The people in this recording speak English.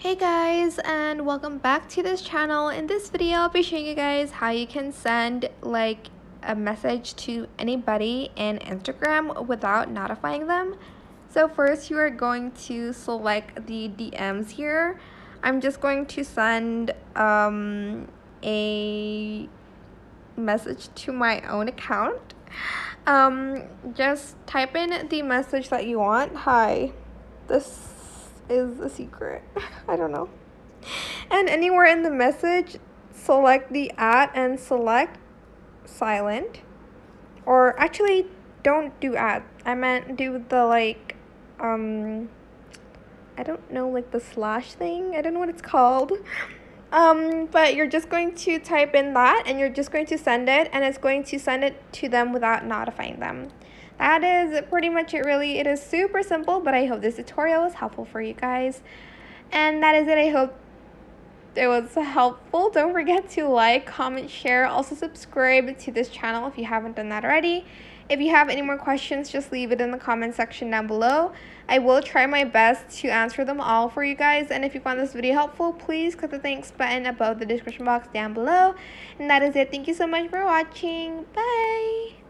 Hey guys, and welcome back to this channel. In this video I'll be showing you guys how you can send like a message to anybody in Instagram without notifying them. So first you are going to select the DMs here. I'm just going to send a message to my own account. Just type in the message that you want. Hi, this is a secret. I don't know. And anywhere in the message, select the @ and select silent. Or actually, don't do @ I meant do the I don't know, like the slash thing. I don't know what it's called. But you're just going to type in that and you're just going to send it, and it's going to send it to them without notifying them. That is pretty much it, really. It is super simple, but I hope this tutorial was helpful for you guys. And that is it. I hope it was helpful. Don't forget to like, comment, share, also subscribe to this channel if you haven't done that already. If you have any more questions, just leave it in the comment section down below. I will try my best to answer them all for you guys. And if you found this video helpful, please click the thanks button above the description box down below. And that is it. Thank you so much for watching. Bye!